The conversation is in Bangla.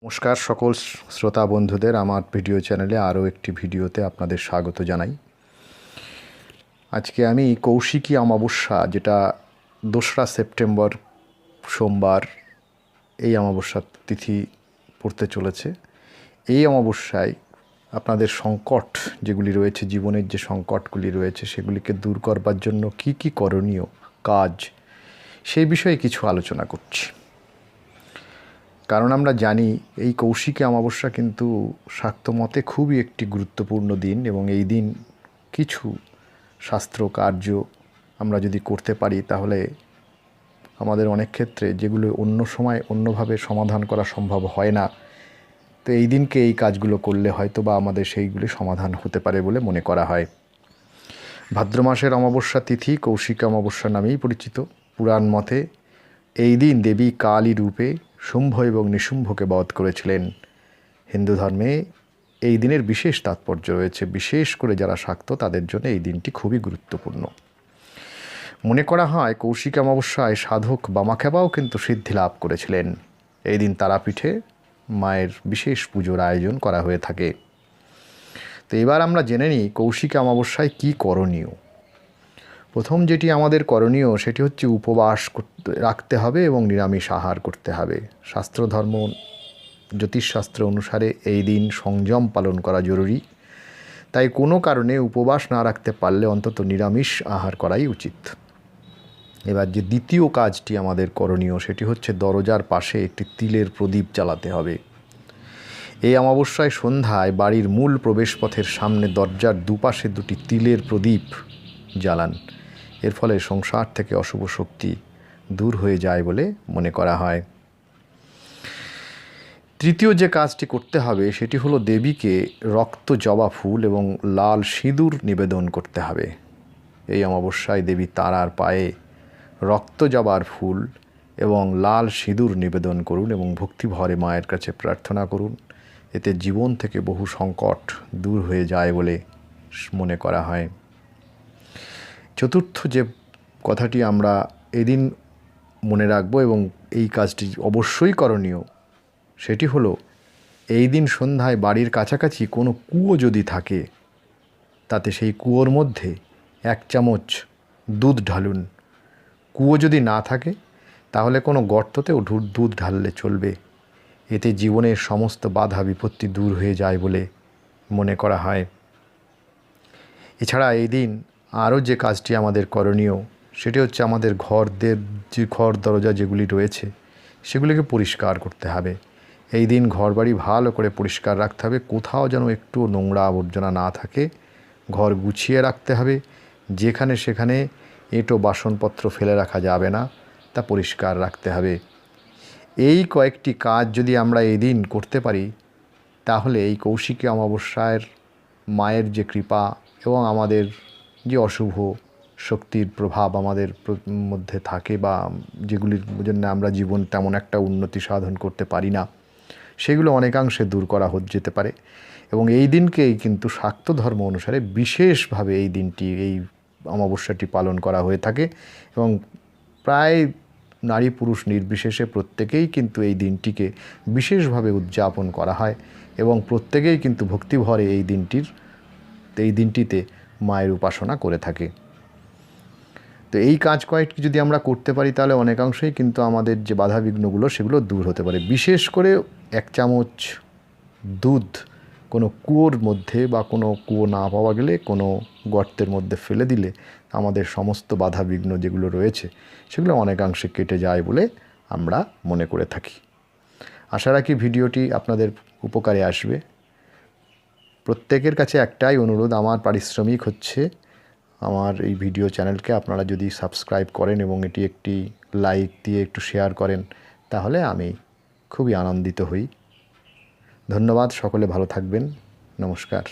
নমস্কার সকল শ্রোতা বন্ধুদের আমার ভিডিও চ্যানেলে আরও একটি ভিডিওতে আপনাদের স্বাগত জানাই। আজকে আমি কৌশিকী অমাবস্যা, যেটা 2রা সেপ্টেম্বর সোমবার এই অমাবস্যার তিথি পড়তে চলেছে, এই অমাবস্যায় আপনাদের সংকট যেগুলি রয়েছে, জীবনের যে সংকটগুলি রয়েছে সেগুলিকে দূর করবার জন্য কি কি করণীয় কাজ, সেই বিষয়ে কিছু আলোচনা করছি। কারণ আমরা জানি এই কৌশিকী অমাবস্যা কিন্তু শাক্তমতে খুবই একটি গুরুত্বপূর্ণ দিন, এবং এই দিন কিছু শাস্ত্র কার্য আমরা যদি করতে পারি তাহলে আমাদের অনেক ক্ষেত্রে যেগুলো অন্য সময় অন্যভাবে সমাধান করা সম্ভব হয় না, তো এই দিনকে এই কাজগুলো করলে হয়তো বা আমাদের সেইগুলি সমাধান হতে পারে বলে মনে করা হয়। ভাদ্র মাসের অমাবস্যা তিথি কৌশিকী অমাবস্যা নামেই পরিচিত। পুরাণ মতে এই দিন দেবী কালী রূপে শুম্ভ এবং নিশুম্ভকে বধ করেছিলেন। হিন্দু ধর্মে এই দিনের বিশেষ তাৎপর্য রয়েছে, বিশেষ করে যারা শাক্ত তাদের জন্য এই দিনটি খুবই গুরুত্বপূর্ণ। মনে করা হয় কৌশিকী অমাবস্যায় সাধক বামাখ্যাপাও কিন্তু সিদ্ধি লাভ করেছিলেন। এই দিন তারাপীঠে মায়ের বিশেষ পুজোর আয়োজন করা হয়ে থাকে। তো এবার আমরা জেনে নিই কৌশিকী অমাবস্যায় কী করণীয়। প্রথম যেটি আমাদের করণীয় সেটি হচ্ছে উপবাস রাখতে হবে এবং নিরামিষ আহার করতে হবে। শাস্ত্র ধর্ম জ্যোতিষশাস্ত্র অনুসারে এই দিন সংযম পালন করা জরুরি, তাই কোনো কারণে উপবাস না রাখতে পারলে অন্তত নিরামিষ আহার করাই উচিত। এবার যে দ্বিতীয় কাজটি আমাদের করণীয় সেটি হচ্ছে দরজার পাশে একটি তিলের প্রদীপ জ্বালাতে হবে। এই অমাবস্যায় সন্ধ্যায় বাড়ির মূল প্রবেশপথের সামনে দরজার দুপাশে দুটি তিলের প্রদীপ জ্বালান। এর ফলে সংসার থেকে অশুভ শক্তি দূর হয়ে যায় বলে মনে করা হয়। তৃতীয় যে কাজটি করতে হবে সেটি হলো দেবীকে রক্ত জবা ফুল এবং লাল সিঁদুর নিবেদন করতে হবে। এই অমাবস্যায় দেবী তারার পায়ে রক্ত জবার ফুল এবং লাল সিঁদুর নিবেদন করুন এবং ভক্তিভরে মায়ের কাছে প্রার্থনা করুন। এতে জীবন থেকে বহু সংকট দূর হয়ে যায় বলে মনে করা হয়। চতুর্থ যে কথাটি আমরা এদিন মনে রাখব এবং এই কাজটি অবশ্যই করণীয় সেটি হলো এই দিন সন্ধ্যায় বাড়ির কাছাকাছি কোনো কুয়ো যদি থাকে তাতে সেই কুয়োর মধ্যে 1 চামচ দুধ ঢালুন। কুয়ো যদি না থাকে তাহলে কোনো গর্ততেও দুধ ঢাললে চলবে। এতে জীবনের সমস্ত বাধা বিপত্তি দূর হয়ে যায় বলে মনে করা হয়। এছাড়া এই দিন আরও যে কাজটি আমাদের করণীয় সেটি হচ্ছে আমাদের ঘর দরজা যেগুলি রয়েছে সেগুলিকে পরিষ্কার করতে হবে। এই দিন ঘরবাড়ি ভালো করে পরিষ্কার রাখতে হবে, কোথাও যেন একটু নোংরা আবর্জনা না থাকে। ঘর গুছিয়ে রাখতে হবে, যেখানে সেখানে এঁটো বাসনপত্র ফেলে রাখা যাবে না, তা পরিষ্কার রাখতে হবে। এই কয়েকটি কাজ যদি আমরা এই দিন করতে পারি তাহলে এই কৌশিকী অমাবস্যার মায়ের যে কৃপা এবং আমাদের যে অশুভ শক্তির প্রভাব আমাদের মধ্যে থাকে বা যেগুলির জন্য আমরা জীবন তেমন একটা উন্নতি সাধন করতে পারি না, সেগুলো অনেকাংশে দূর করা যেতে পারে। এবং এই দিনকেই কিন্তু শাক্ত ধর্ম অনুসারে বিশেষভাবে এই দিনটি, এই অমাবস্যাটি পালন করা হয়ে থাকে এবং প্রায় নারী পুরুষ নির্বিশেষে প্রত্যেকেই কিন্তু এই দিনটিকে বিশেষভাবে উদযাপন করা হয় এবং প্রত্যেকেই কিন্তু ভক্তিভরে এই দিনটিতে মায়ের উপাসনা করে থাকে। তো এই কাজ কয়েকটি যদি আমরা করতে পারি তাহলে অনেকাংশেই কিন্তু আমাদের যে বাধাবিঘ্নগুলো সেগুলো দূর হতে পারে। বিশেষ করে 1 চামচ দুধ কোনো কুয়োর মধ্যে বা কোনো কুয়ো না পাওয়া গেলে কোনো গর্তের মধ্যে ফেলে দিলে আমাদের সমস্ত বাধাবিঘ্ন যেগুলো রয়েছে সেগুলো অনেকাংশে কেটে যায় বলে আমরা মনে করে থাকি। আশা রাখি ভিডিওটি আপনাদের উপকারে আসবে। প্রত্যেকের কাছে একটাই অনুরোধ, আমার পারিশ্রমিক হচ্ছে আমার এই ভিডিও চ্যানেলকে আপনারা যদি সাবস্ক্রাইব করেন এবং এটি একটি লাইক দিয়ে একটু শেয়ার করেন তাহলে আমি খুবই আনন্দিত হই। ধন্যবাদ, সকলে ভালো থাকবেন। নমস্কার।